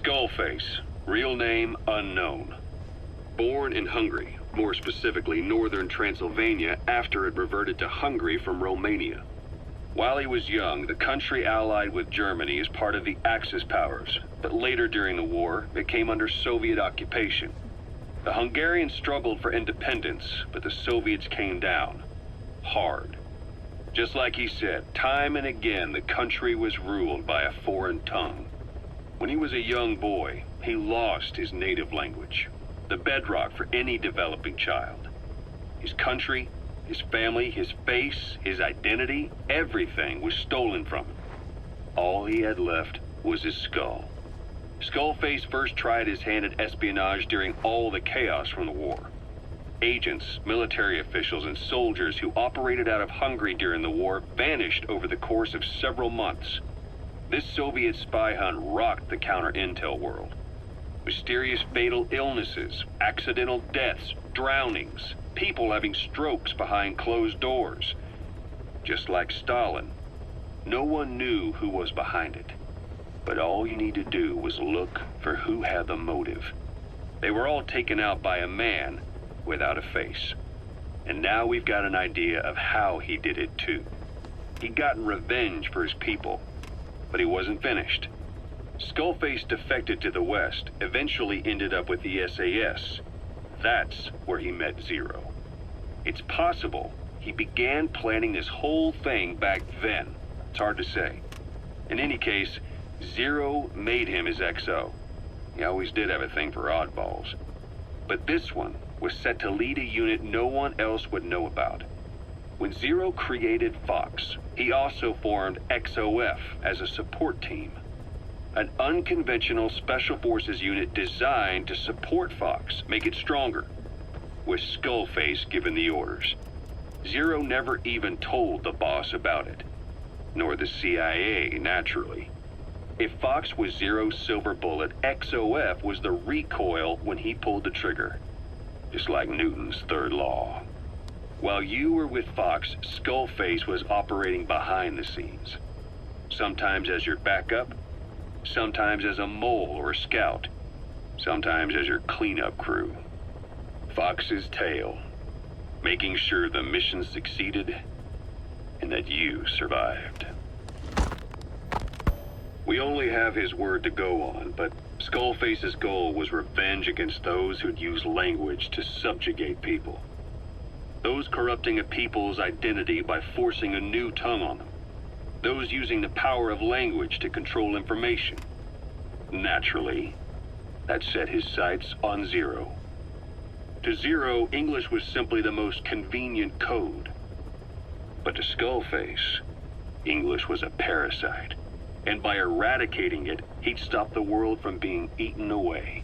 Skullface, real name unknown. Born in Hungary, more specifically northern Transylvania after it reverted to Hungary from Romania. While he was young, the country allied with Germany as part of the Axis powers, but later during the war, it came under Soviet occupation. The Hungarians struggled for independence, but the Soviets came down. Hard. Just like he said, time and again the country was ruled by a foreign tongue. When he was a young boy, he lost his native language, the bedrock for any developing child. His country, his family, his face, his identity, everything was stolen from him. All he had left was his skull. Skullface first tried his hand at espionage during all the chaos from the war. Agents, military officials, and soldiers who operated out of Hungary during the war vanished over the course of several months. This Soviet spy hunt rocked the counter-intel world. Mysterious fatal illnesses, accidental deaths, drownings, people having strokes behind closed doors. Just like Stalin, no one knew who was behind it. But all you need to do was look for who had the motive. They were all taken out by a man without a face. And now we've got an idea of how he did it too. He'd gotten revenge for his people, but he wasn't finished. Skullface defected to the West, eventually ended up with the SAS. That's where he met Zero. It's possible he began planning this whole thing back then. It's hard to say. In any case, Zero made him his XO. He always did have a thing for oddballs. But this one was set to lead a unit no one else would know about. When Zero created Fox, he also formed XOF as a support team. An unconventional special forces unit designed to support Fox, make it stronger, with Skullface giving the orders. Zero never even told the boss about it, nor the CIA, naturally. If Fox was Zero's silver bullet, XOF was the recoil when he pulled the trigger. Just like Newton's third law. While you were with Fox, Skullface was operating behind the scenes. Sometimes as your backup, sometimes as a mole or a scout, sometimes as your cleanup crew. Fox's tale, making sure the mission succeeded and that you survived. We only have his word to go on, but Skullface's goal was revenge against those who'd use language to subjugate people. Those corrupting a people's identity by forcing a new tongue on them. Those using the power of language to control information. Naturally, that set his sights on Zero. To Zero, English was simply the most convenient code. But to Skullface, English was a parasite. And by eradicating it, he'd stop the world from being eaten away.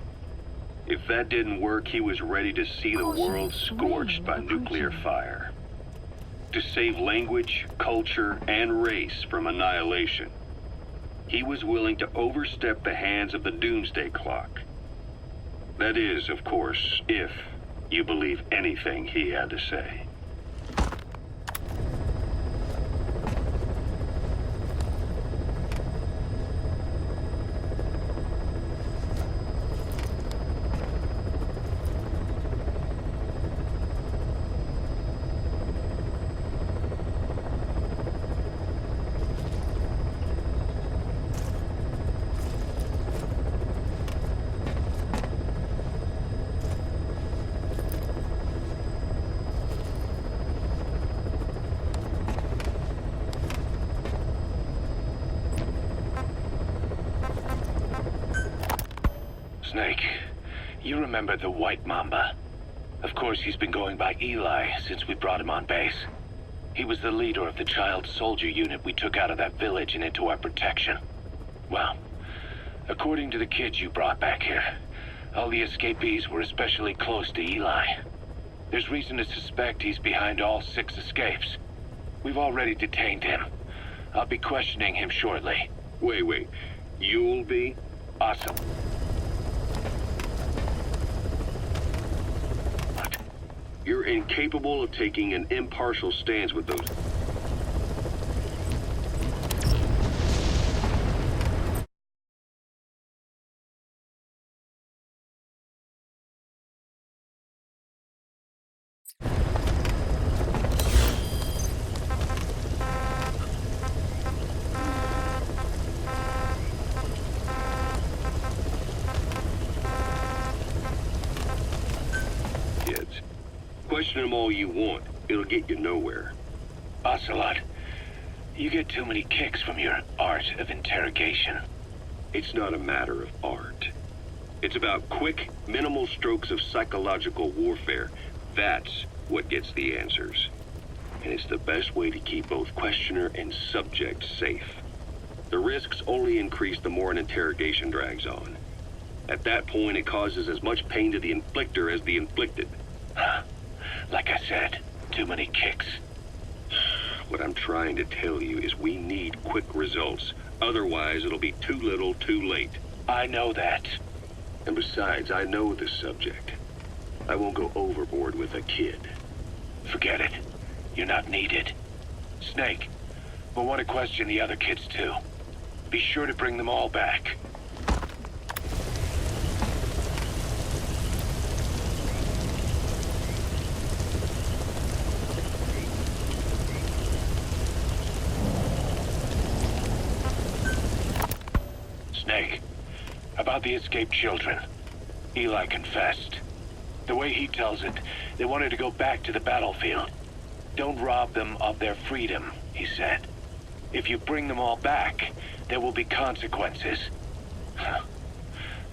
If that didn't work, he was ready to see the world scorched by nuclear fire. To save language, culture, and race from annihilation. He was willing to overstep the hands of the doomsday clock. That is, of course, if you believe anything he had to say. Snake, you remember the White Mamba? Of course, he's been going by Eli since we brought him on base. He was the leader of the child soldier unit we took out of that village and into our protection. Well, according to the kids you brought back here, all the escapees were especially close to Eli. There's reason to suspect he's behind all 6 escapes. We've already detained him. I'll be questioning him shortly. Wait. You'll be? Awesome. You're incapable of taking an impartial stance with those Question them all you want. It'll get you nowhere. Ocelot, you get too many kicks from your art of interrogation. It's not a matter of art. It's about quick, minimal strokes of psychological warfare. That's what gets the answers. And it's the best way to keep both questioner and subject safe. The risks only increase the more an interrogation drags on. At that point, it causes as much pain to the inflictor as the inflicted. Like I said, too many kicks. What I'm trying to tell you is we need quick results. Otherwise, it'll be too little, too late. I know that. And besides, I know the subject. I won't go overboard with a kid. Forget it. You're not needed. Snake, we'll want to question the other kids too. Be sure to bring them all back. Snake, about the escaped children. Eli confessed. The way he tells it, they wanted to go back to the battlefield. Don't rob them of their freedom, he said. If you bring them all back, there will be consequences.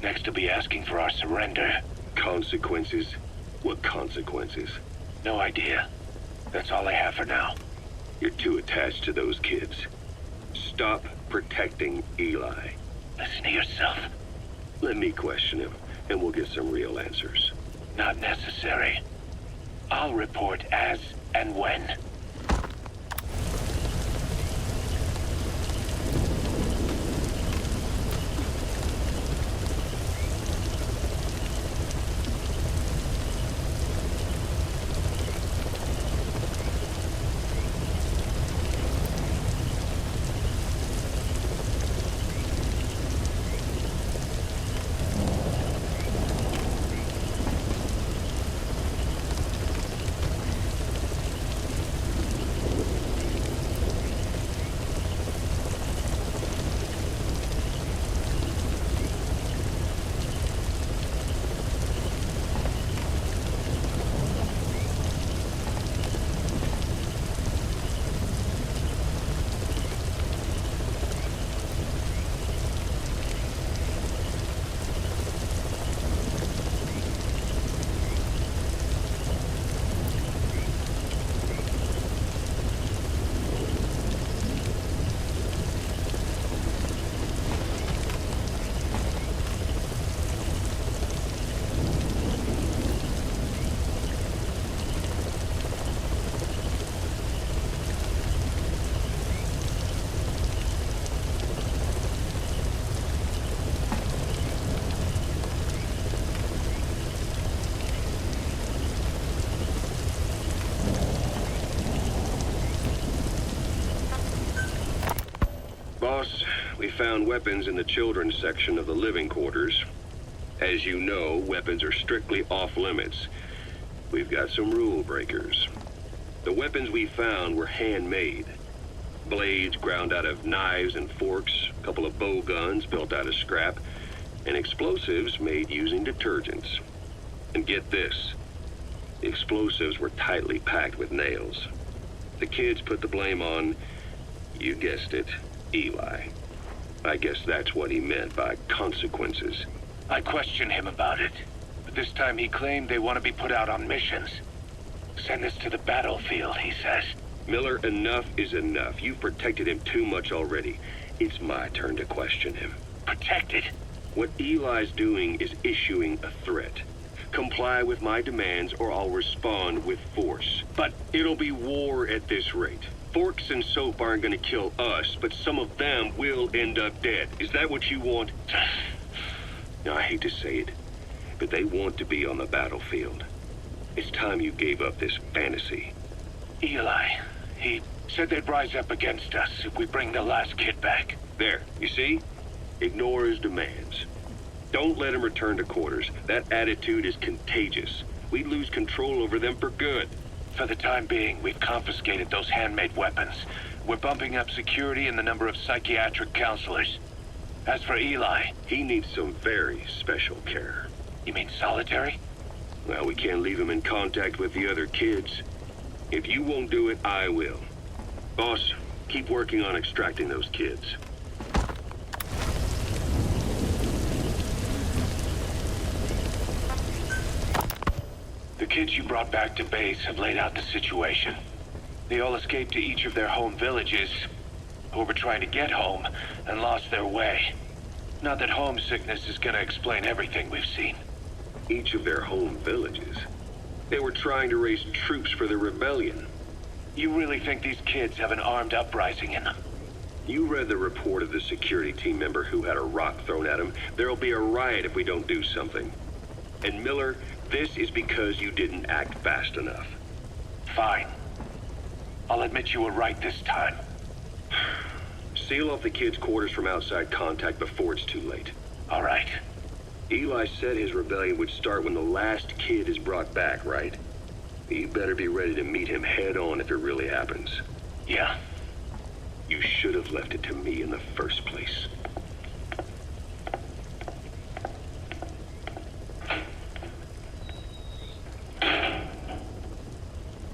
Next to be asking for our surrender. Consequences? What consequences? No idea. That's all I have for now. You're too attached to those kids. Stop protecting Eli. Listen to yourself. Let me question him, and we'll get some real answers. Not necessary. I'll report as and when. Boss, we found weapons in the children's section of the living quarters. As you know, weapons are strictly off limits. We've got some rule breakers. The weapons we found were handmade. Blades ground out of knives and forks, a couple of bow guns built out of scrap, and explosives made using detergents. And get this, the explosives were tightly packed with nails. The kids put the blame on, you guessed it, Eli. I guess that's what he meant by consequences. I questioned him about it, but this time he claimed they want to be put out on missions. Send us to the battlefield, he says. Miller, enough is enough. You've protected him too much already. It's my turn to question him. Protected? What Eli's doing is issuing a threat. Comply with my demands or I'll respond with force. But it'll be war at this rate. Forks and soap aren't gonna kill us, but some of them will end up dead. Is that what you want? Now, I hate to say it, but they want to be on the battlefield. It's time you gave up this fantasy. Eli, he said they'd rise up against us if we bring the last kid back. There, you see? Ignore his demands. Don't let him return to quarters. That attitude is contagious. We'd lose control over them for good. For the time being, we've confiscated those handmade weapons. We're bumping up security and the number of psychiatric counselors. As for Eli... He needs some very special care. You mean solitary? Well, we can't leave him in contact with the other kids. If you won't do it, I will. Boss, keep working on extracting those kids. The kids you brought back to base have laid out the situation. They all escaped to each of their home villages, or were trying to get home, and lost their way. Not that homesickness is gonna explain everything we've seen. Each of their home villages? They were trying to raise troops for the rebellion. You really think these kids have an armed uprising in them? You read the report of the security team member who had a rock thrown at him. There'll be a riot if we don't do something. And Miller, this is because you didn't act fast enough. Fine. I'll admit you were right this time. Seal off the kids' quarters from outside contact before it's too late. All right. Eli said his rebellion would start when the last kid is brought back, right? You better be ready to meet him head on if it really happens. Yeah. You should have left it to me in the first place.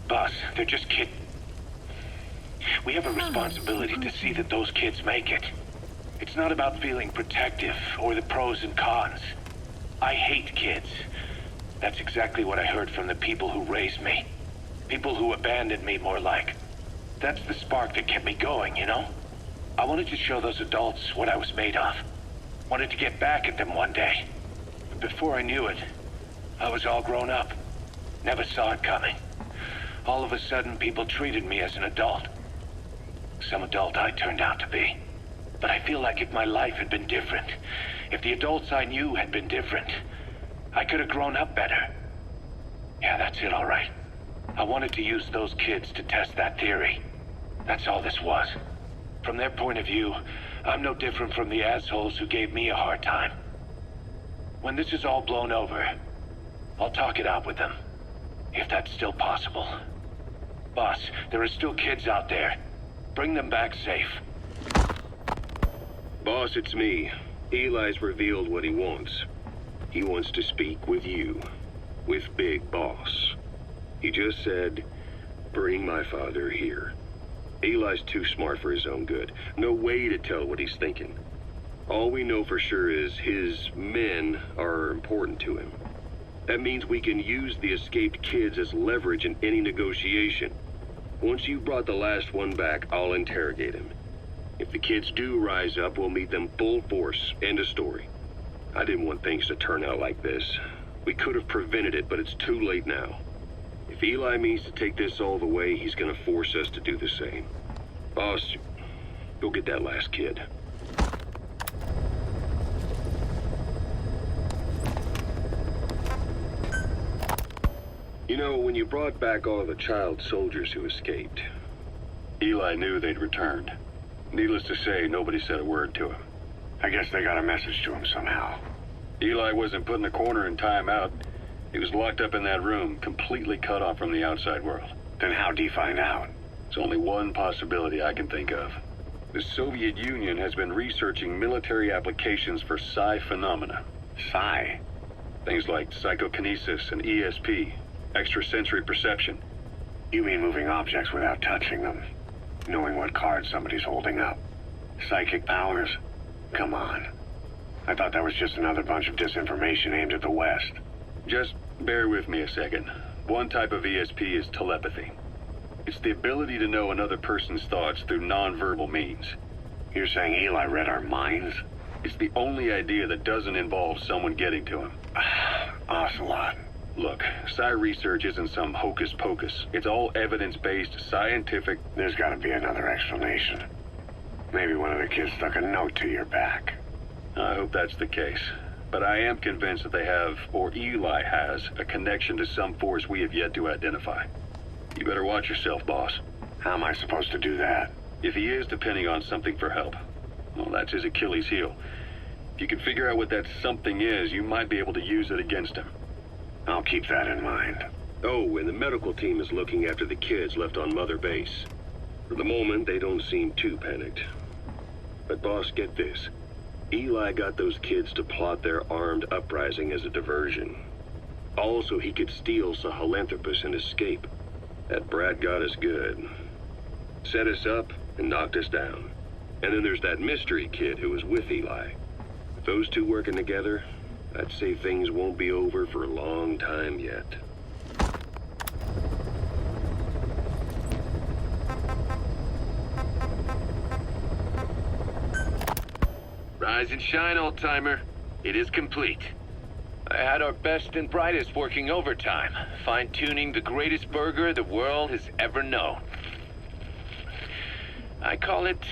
Boss, they're just kids. We have a responsibility to see that those kids make it. It's not about feeling protective or the pros and cons. I hate kids. That's exactly what I heard from the people who raised me. People who abandoned me, more like. That's the spark that kept me going, you know? I wanted to show those adults what I was made of. Wanted to get back at them one day. But before I knew it, I was all grown up. Never saw it coming. All of a sudden, people treated me as an adult. Some adult I turned out to be. But I feel like if my life had been different, if the adults I knew had been different, I could have grown up better. Yeah, that's it, all right. I wanted to use those kids to test that theory. That's all this was. From their point of view, I'm no different from the assholes who gave me a hard time. When this is all blown over, I'll talk it out with them. If that's still possible. Boss, there are still kids out there. Bring them back safe. Boss, it's me. Eli's revealed what he wants. He wants to speak with you. With Big Boss. He just said, bring my father here. Eli's too smart for his own good. No way to tell what he's thinking. All we know for sure is his men are important to him. That means we can use the escaped kids as leverage in any negotiation. Once you've brought the last one back, I'll interrogate him. If the kids do rise up, we'll meet them full force. End of story. I didn't want things to turn out like this. We could have prevented it, but it's too late now. If Eli means to take this all the way, he's gonna force us to do the same. Boss, go get that last kid. You know, when you brought back all the child soldiers who escaped, Eli knew they'd returned. Needless to say, nobody said a word to him. I guess they got a message to him somehow. Eli wasn't put in a corner in timeout. He was locked up in that room, completely cut off from the outside world. Then how'd he find out? There's only one possibility I can think of. The Soviet Union has been researching military applications for psi phenomena. Psi? Things like psychokinesis and ESP, extrasensory perception. You mean moving objects without touching them? Knowing what card somebody's holding up? Psychic powers? Come on. I thought that was just another bunch of disinformation aimed at the West. Just bear with me a second. One type of ESP is telepathy. It's the ability to know another person's thoughts through non-verbal means. You're saying Eli read our minds? It's the only idea that doesn't involve someone getting to him. Ocelot. Look, psi research isn't some hocus pocus. It's all evidence-based, scientific... There's gotta be another explanation. Maybe one of the kids stuck a note to your back. I hope that's the case. But I am convinced that they have, or Eli has, a connection to some force we have yet to identify. You better watch yourself, boss. How am I supposed to do that? If he is depending on something for help, well, that's his Achilles heel. If you can figure out what that something is, you might be able to use it against him. I'll keep that in mind. Oh, and the medical team is looking after the kids left on Mother Base. For the moment, they don't seem too panicked. But boss, get this. Eli got those kids to plot their armed uprising as a diversion. Also, he could steal Sahelanthropus and escape. That brat got us good. Set us up and knocked us down. And then there's that mystery kid who was with Eli. With those two working together, I'd say things won't be over for a long time yet. Rise and shine, old-timer. It is complete. I had our best and brightest working overtime, fine-tuning the greatest burger the world has ever known. I call it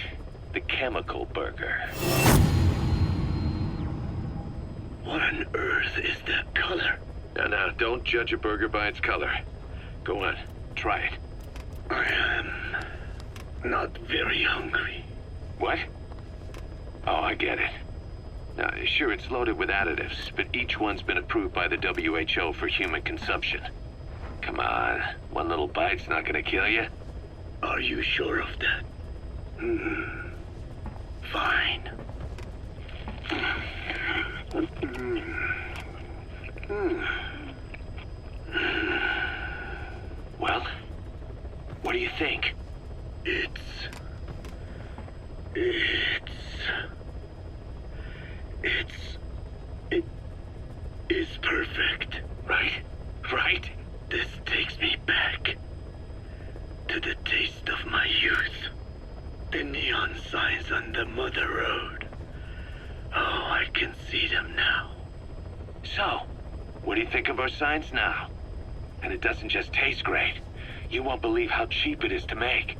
the chemical burger. What on earth is that color? Now, don't judge a burger by its color. Go on, try it. I am not very hungry. What? Oh, I get it. Now, sure, it's loaded with additives, but each one's been approved by the WHO for human consumption. Come on, one little bite's not gonna kill you. Are you sure of that? Fine. Well, what do you think? It is perfect. Right? This takes me back to the taste of my youth. The neon signs on the mother road. Oh, I can see them now. So, what do you think of our signs now? And it doesn't just taste great. You won't believe how cheap it is to make.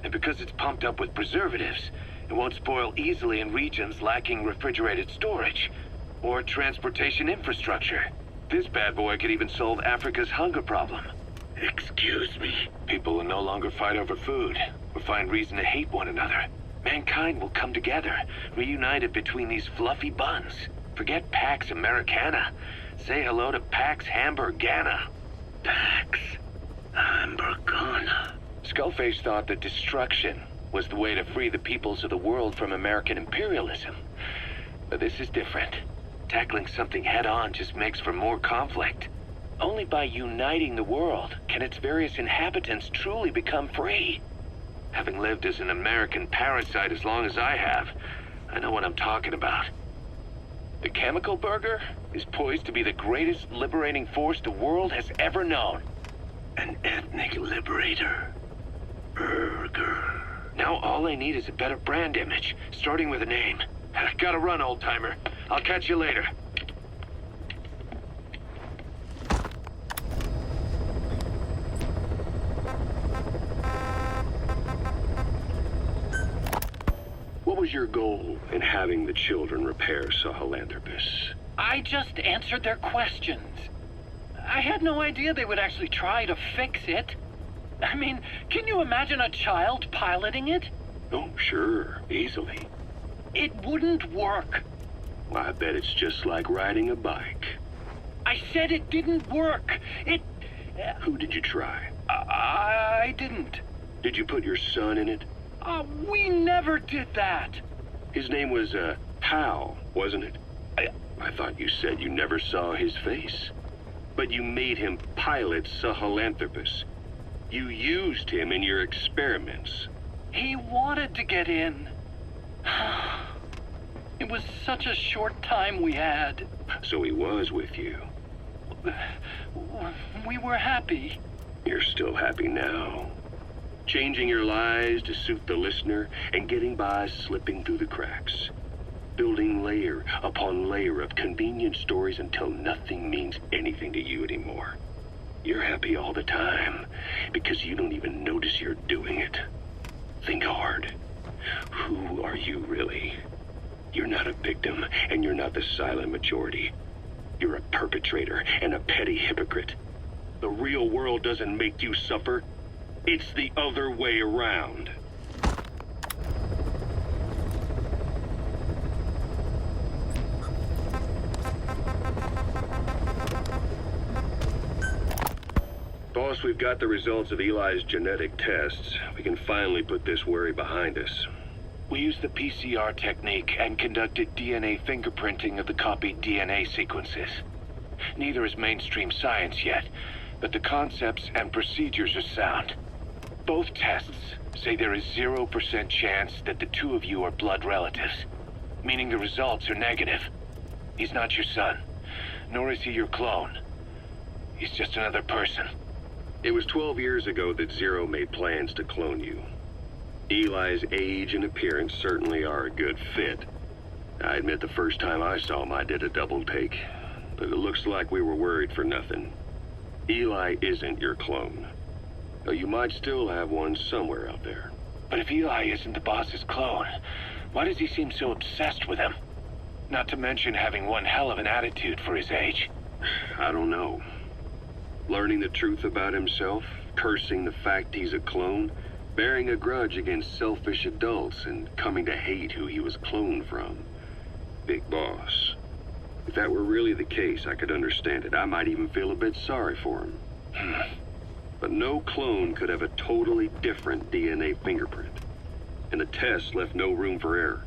And because it's pumped up with preservatives, it won't spoil easily in regions lacking refrigerated storage or transportation infrastructure. This bad boy could even solve Africa's hunger problem. Excuse me? People will no longer fight over food or find reason to hate one another. Mankind will come together, reunited between these fluffy buns. Forget Pax Americana. Say hello to Pax Hamburgana. Pax Hamburgana. Skullface thought that destruction was the way to free the peoples of the world from American imperialism. But this is different. Tackling something head-on just makes for more conflict. Only by uniting the world can its various inhabitants truly become free. Having lived as an American parasite as long as I have, I know what I'm talking about. The chemical burger is poised to be the greatest liberating force the world has ever known. An ethnic liberator. Burger. Now all I need is a better brand image, starting with a name. Gotta run, old-timer. I'll catch you later. What was your goal in having the children repair Sahelanthropus? I just answered their questions. I had no idea they would actually try to fix it. I mean, can you imagine a child piloting it? Oh, sure, easily. It wouldn't work. Well, I bet it's just like riding a bike. I said it didn't work. Who did you try? I didn't. Did you put your son in it? We never did that. His name was, Hal, wasn't it? I thought you said you never saw his face. But you made him pilot Sahelanthropus. You used him in your experiments. He wanted to get in. It was such a short time we had. So he was with you. We were happy. You're still happy now. Changing your lies to suit the listener and getting by slipping through the cracks. Building layer upon layer of convenient stories until nothing means anything to you anymore. You're happy all the time because you don't even notice you're doing it. Think hard. Who are you really? You're not a victim, and you're not the silent majority. You're a perpetrator and a petty hypocrite. The real world doesn't make you suffer. It's the other way around. Boss, we've got the results of Eli's genetic tests. We can finally put this worry behind us. We used the PCR technique and conducted DNA fingerprinting of the copied DNA sequences. Neither is mainstream science yet, but the concepts and procedures are sound. Both tests say there is 0% chance that the two of you are blood relatives, meaning the results are negative. He's not your son, nor is he your clone. He's just another person. It was 12 years ago that Zero made plans to clone you. Eli's age and appearance certainly are a good fit. I admit the first time I saw him, I did a double take. But it looks like we were worried for nothing. Eli isn't your clone. Though you might still have one somewhere out there. But if Eli isn't the boss's clone, why does he seem so obsessed with him? Not to mention having one hell of an attitude for his age. I don't know. Learning the truth about himself, cursing the fact he's a clone, bearing a grudge against selfish adults, and coming to hate who he was cloned from. Big boss. If that were really the case, I could understand it. I might even feel a bit sorry for him. But no clone could have a totally different DNA fingerprint. And the test left no room for error.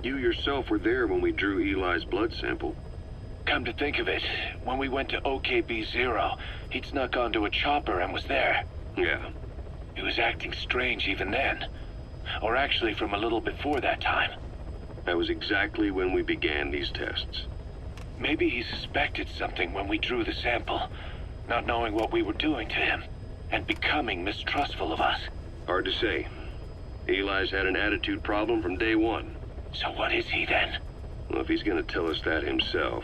You yourself were there when we drew Eli's blood sample. Come to think of it, when we went to OKB-0, he'd snuck onto a chopper and was there. Yeah. He was acting strange even then. Or actually from a little before that time. That was exactly when we began these tests. Maybe he suspected something when we drew the sample, not knowing what we were doing to him, and becoming mistrustful of us. Hard to say. Eli's had an attitude problem from day one. So what is he then? Well, if he's gonna tell us that himself,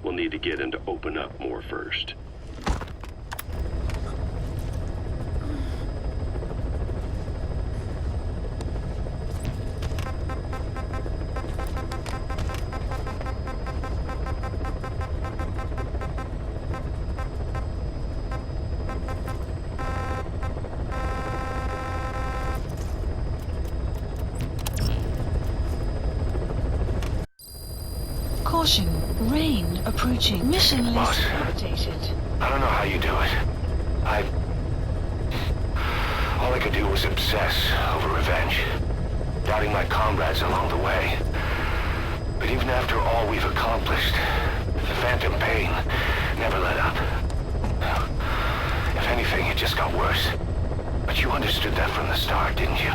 we'll need to get him to open up more first. Caution, rain approaching. Mission list updated. I don't know how you do it. All I could do was obsess over revenge, doubting my comrades along the way. But even after all we've accomplished, the phantom pain never let up. If anything, it just got worse. But you understood that from the start, didn't you?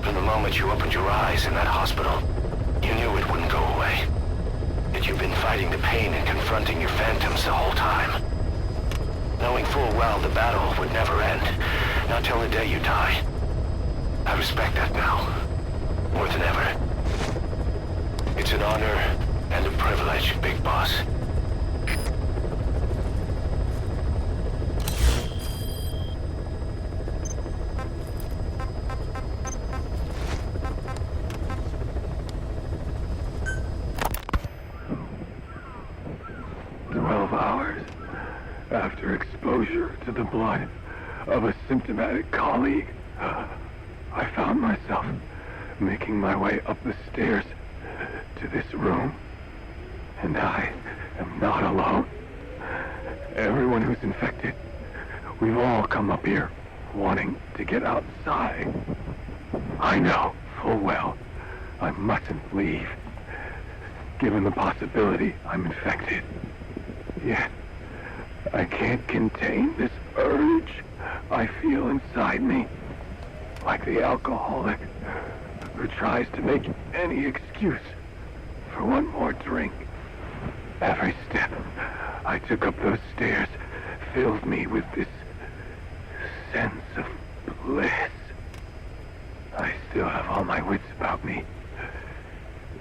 From the moment you opened your eyes in that hospital, you knew it wouldn't go away. That you've been fighting the pain and confronting your phantoms the whole time. Knowing full well the battle would never end, not till the day you die. I respect that now, more than ever. It's an honor and a privilege, Big Boss. 12 hours after exposure to the blood of a symptomatic colleague, I found myself making my way up the stairs to this room. And I am not alone. Everyone who's infected, we've all come up here wanting to get outside. I know full well I mustn't leave, given the possibility I'm infected. Yet, I can't contain this urge I feel inside me, like the alcoholic who tries to make any excuse for one more drink. Every step I took up those stairs filled me with this sense of bliss. I still have all my wits about me.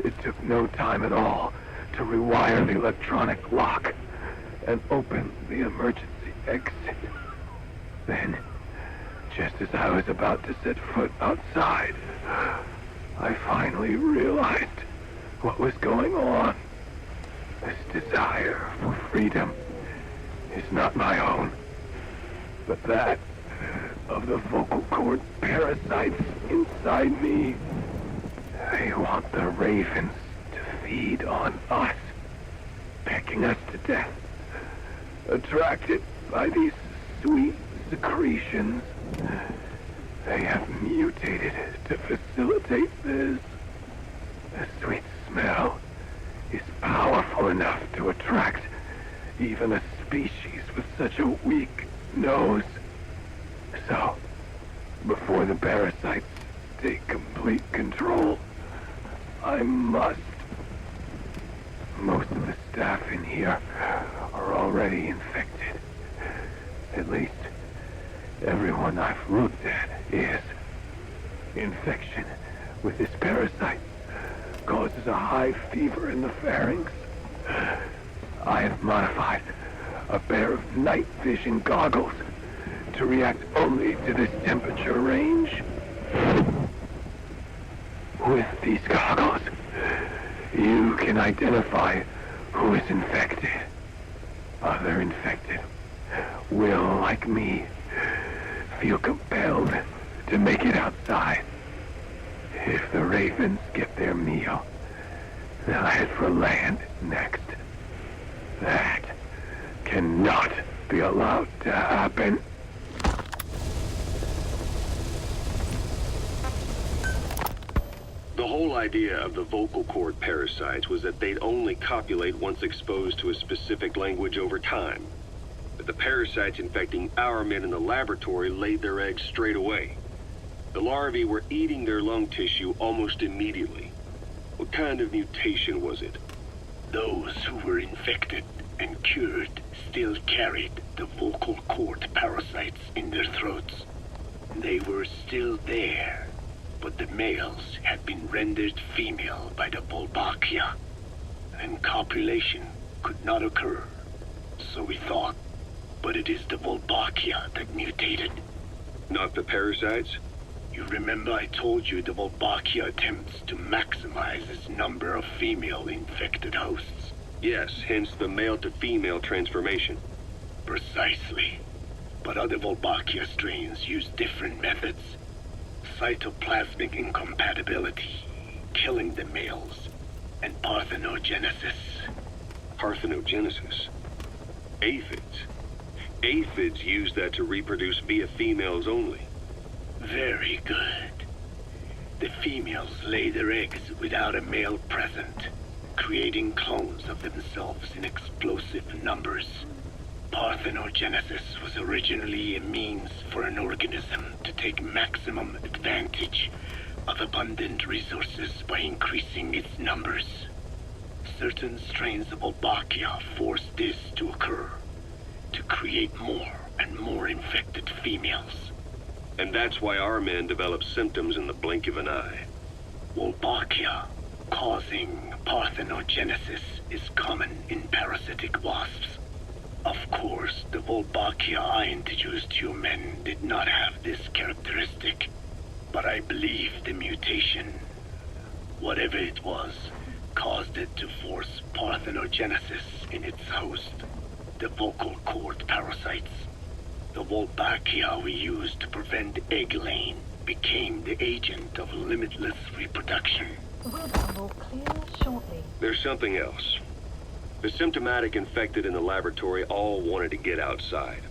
It took no time at all to rewire the electronic lock and open the emergency exit. Then, just as I was about to set foot outside, I finally realized what was going on. This desire for freedom is not my own, but that of the vocal cord parasites inside me. They want the ravens to feed on us, pecking us to death. Attracted by these sweet secretions, they have mutated to facilitate this. The sweet smell is powerful enough to attract even a species with such a weak nose. So, before the parasites take complete control, I must. Most of the staff in here are already infected. At least, everyone I've looked at is. Infection with this parasite causes a high fever in the pharynx. I have modified a pair of night vision goggles to react only to this temperature range. With these goggles, you can identify who is infected. Other infected will, like me, feel compelled to make it outside. If the ravens get their meal, they'll head for land next. That cannot be allowed to happen. The whole idea of the vocal cord parasites was that they'd only copulate once exposed to a specific language over time. But the parasites infecting our men in the laboratory laid their eggs straight away. The larvae were eating their lung tissue almost immediately. What kind of mutation was it? Those who were infected and cured still carried the vocal cord parasites in their throats. They were still there, but the males had been rendered female by the Wolbachia, and copulation could not occur, so we thought. But it is the Wolbachia that mutated. Not the parasites? You remember I told you the Wolbachia attempts to maximize its number of female infected hosts? Yes, hence the male-to-female transformation. Precisely. But other Wolbachia strains use different methods. Cytoplasmic incompatibility, killing the males, and parthenogenesis. Parthenogenesis? Aphids? Aphids use that to reproduce via females only. Very good. The females lay their eggs without a male present, creating clones of themselves in explosive numbers. Parthenogenesis was originally a means for an organism to take maximum advantage of abundant resources by increasing its numbers. Certain strains of Wolbachia force this to occur, to create more and more infected females. And that's why our men develop symptoms in the blink of an eye. Wolbachia causing parthenogenesis is common in parasitic wasps. Of course, the Wolbachia I introduced to you men did not have this characteristic, but I believe the mutation, whatever it was, caused it to force parthenogenesis in its host, the vocal cord parasites. The Wolbachia we used to prevent egg laying became the agent of limitless reproduction. We'll be more clear shortly. There's something else. The symptomatic infected in the laboratory all wanted to get outside,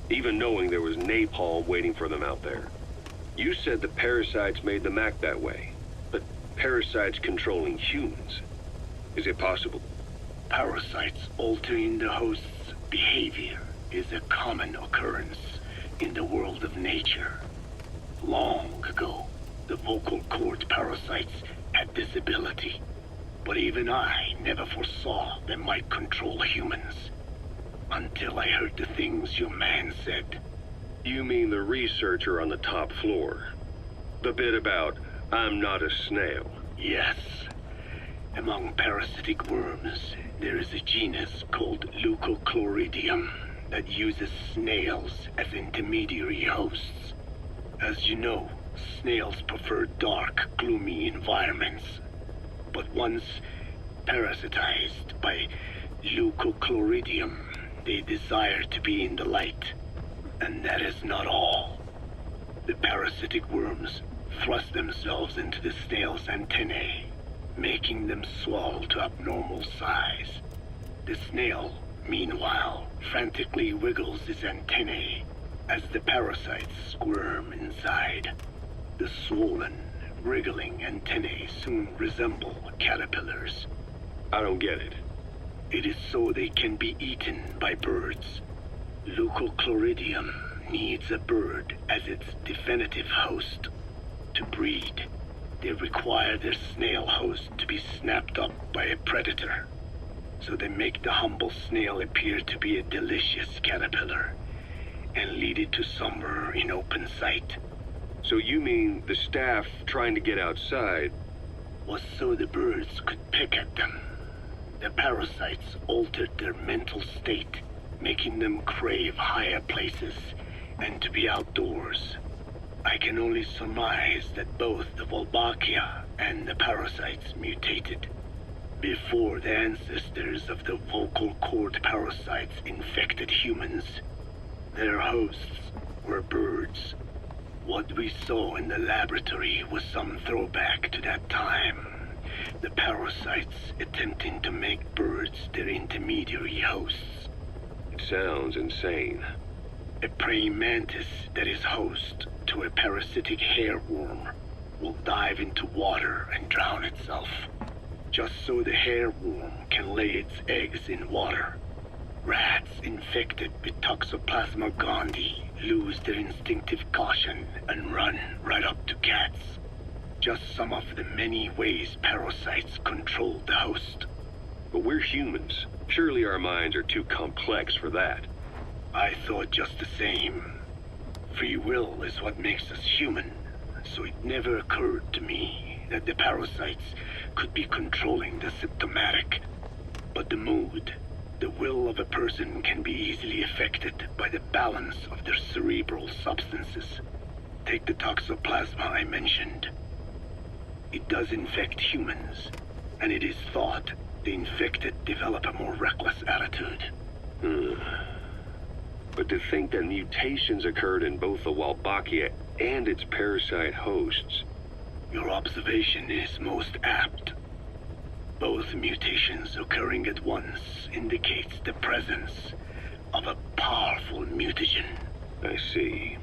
even knowing there was napalm waiting for them out there. You said the parasites made them act that way, but parasites controlling humans. Is it possible? Parasites altering the host's behavior is a common occurrence in the world of nature. Long ago, the vocal cord parasites had this ability, but even I never foresaw they might control humans. Until I heard the things your man said. You mean the researcher on the top floor? The bit about, I'm not a snail. Yes. Among parasitic worms, there is a genus called Leucochloridium that uses snails as intermediary hosts. As you know, snails prefer dark, gloomy environments. But once parasitized by Leucochloridium, they desire to be in the light. And that is not all. The parasitic worms thrust themselves into the snail's antennae, making them swell to abnormal size. The snail, meanwhile, frantically wiggles its antennae as the parasites squirm inside. The swollen, wriggling antennae soon resemble caterpillars. I don't get it. It is so they can be eaten by birds. Leucochloridium needs a bird as its definitive host. To breed, they require their snail host to be snapped up by a predator. So they make the humble snail appear to be a delicious caterpillar and lead it to somewhere in open sight. So you mean the staff trying to get outside was so the birds could pick at them. The parasites altered their mental state, making them crave higher places and to be outdoors. I can only surmise that both the Wolbachia and the parasites mutated before the ancestors of the vocal cord parasites infected humans. Their hosts were birds. What we saw in the laboratory was some throwback to that time. The parasites attempting to make birds their intermediary hosts. It sounds insane. A praying mantis that is host to a parasitic hairworm will dive into water and drown itself, just so the hairworm can lay its eggs in water. Rats infected with Toxoplasma gondii lose their instinctive caution and run right up to cats. Just some of the many ways parasites control the host. But we're humans. Surely our minds are too complex for that. I thought just the same. Free will is what makes us human, so it never occurred to me that the parasites could be controlling the symptomatic. But the mood, the will of a person can be easily affected by the balance of their cerebral substances. Take the toxoplasma I mentioned. It does infect humans, and it is thought the infected develop a more reckless attitude. But to think that mutations occurred in both the Wolbachia and its parasite hosts. Your observation is most apt. Both mutations occurring at once indicates the presence of a powerful mutagen. I see.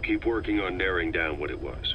Keep working on narrowing down what it was.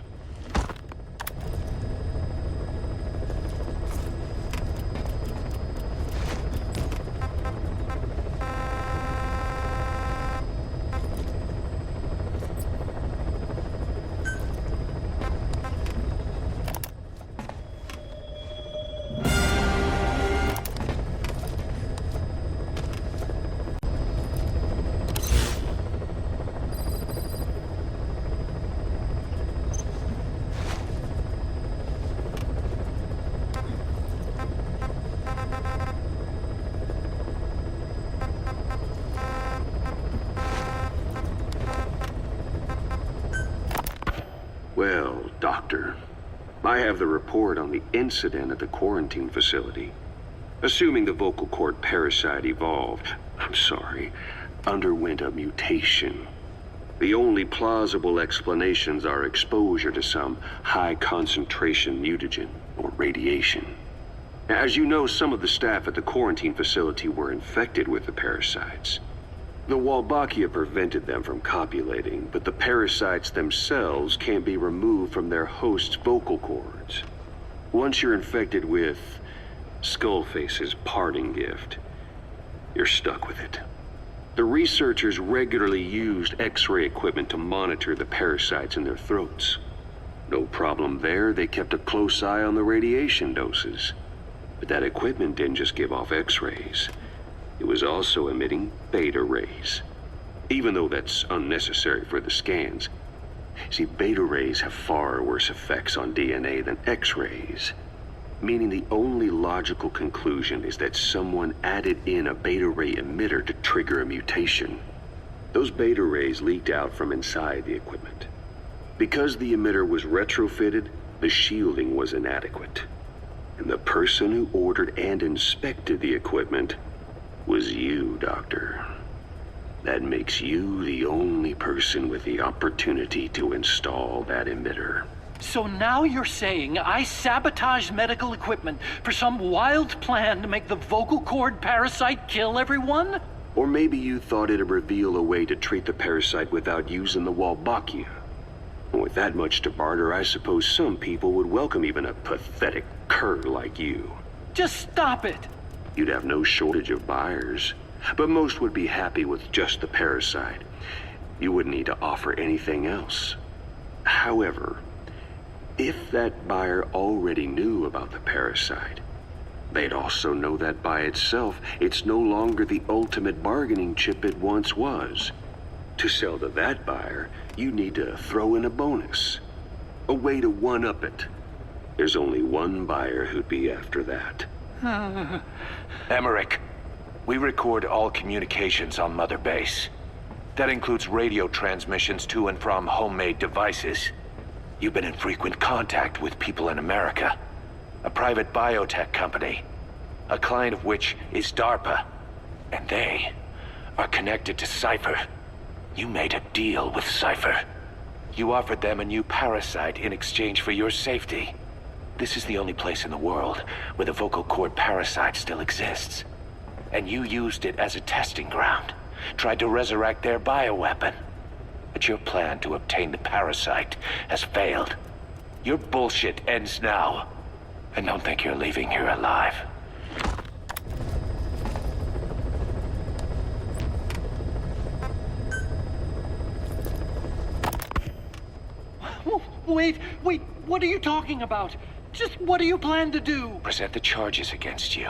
Well, Doctor, I have the report on the incident at the quarantine facility. Assuming the vocal cord parasite underwent a mutation. The only plausible explanations are exposure to some high-concentration mutagen or radiation. As you know, some of the staff at the quarantine facility were infected with the parasites. The Wolbachia prevented them from copulating, but the parasites themselves can't be removed from their host's vocal cords. Once you're infected with Skullface's parting gift, you're stuck with it. The researchers regularly used X-ray equipment to monitor the parasites in their throats. No problem there, they kept a close eye on the radiation doses. But that equipment didn't just give off X-rays. It was also emitting beta rays, even though that's unnecessary for the scans. See, beta rays have far worse effects on DNA than X-rays, meaning the only logical conclusion is that someone added in a beta ray emitter to trigger a mutation. Those beta rays leaked out from inside the equipment. Because the emitter was retrofitted, the shielding was inadequate. And the person who ordered and inspected the equipment was you, Doctor. That makes you the only person with the opportunity to install that emitter. So now you're saying I sabotaged medical equipment for some wild plan to make the vocal cord parasite kill everyone? Or maybe you thought it'd reveal a way to treat the parasite without using the Wolbachia. With that much to barter, I suppose some people would welcome even a pathetic cur like you. Just stop it! You'd have no shortage of buyers, but most would be happy with just the parasite. You wouldn't need to offer anything else. However, if that buyer already knew about the parasite, they'd also know that by itself, it's no longer the ultimate bargaining chip it once was. To sell to that buyer, you need to throw in a bonus. A way to one-up it. There's only one buyer who'd be after that. Emmerich, we record all communications on Mother Base. That includes radio transmissions to and from homemade devices. You've been in frequent contact with people in America. A private biotech company. A client of which is DARPA. And they are connected to Cypher. You made a deal with Cypher. You offered them a new parasite in exchange for your safety. This is the only place in the world where the vocal cord parasite still exists. And you used it as a testing ground. Tried to resurrect their bioweapon. But your plan to obtain the parasite has failed. Your bullshit ends now. And don't think you're leaving here alive. Wait, what are you talking about? Just what do you plan to do? Present the charges against you,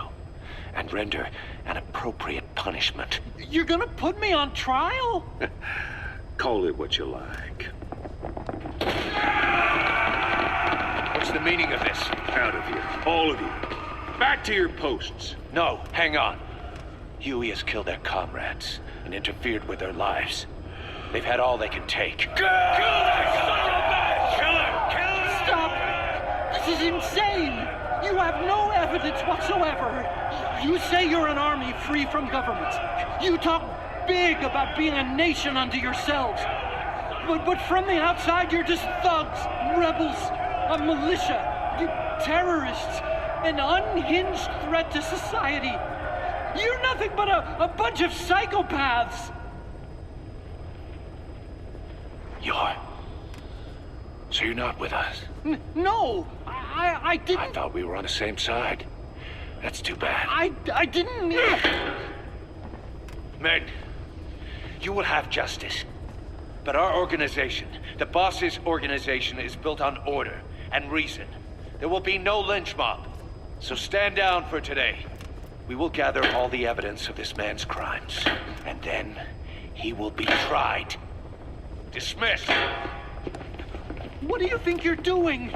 and render an appropriate punishment. You're gonna put me on trial? Call it what you like. What's the meaning of this? Out of here, all of you. Back to your posts. No, hang on. Huey has killed their comrades and interfered with their lives. They've had all they can take. Kill that son of a bitch! Kill him! Stop! This is insane! You have no evidence whatsoever. You say you're an army free from government. You talk big about being a nation unto yourselves. But from the outside, you're just thugs, rebels, a militia, terrorists, an unhinged threat to society. You're nothing but a bunch of psychopaths. So you're not with us? No, I didn't... I thought we were on the same side. That's too bad. I didn't... Men, you will have justice. But our organization, the boss's organization, is built on order and reason. There will be no lynch mob. So stand down for today. We will gather all the evidence of this man's crimes. And then he will be tried. Dismissed. What do you think you're doing?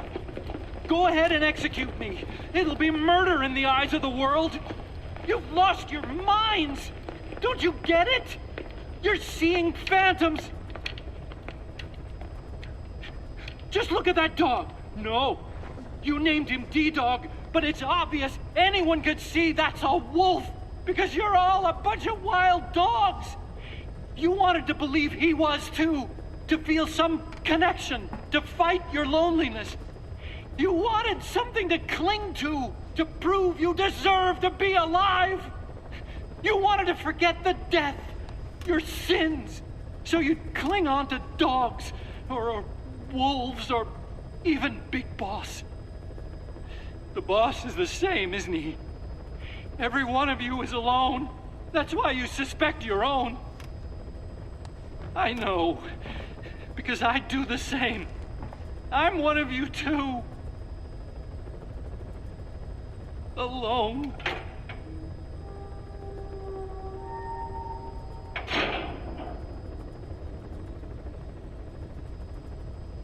Go ahead and execute me. It'll be murder in the eyes of the world. You've lost your minds. Don't you get it? You're seeing phantoms. Just look at that dog. No, you named him D-Dog, but it's obvious anyone could see that's a wolf because you're all a bunch of wild dogs. You wanted to believe he was too, to feel some connection, to fight your loneliness. You wanted something to cling to prove you deserve to be alive. You wanted to forget the death, your sins, so you'd cling on to dogs, or wolves, or even Big Boss. The boss is the same, isn't he? Every one of you is alone. That's why you suspect your own. I know, because I do the same. I'm one of you too. Alone.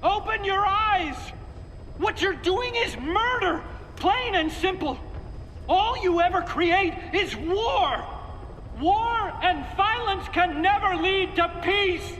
Open your eyes! What you're doing is murder! Plain and simple. All you ever create is war! War and violence can never lead to peace!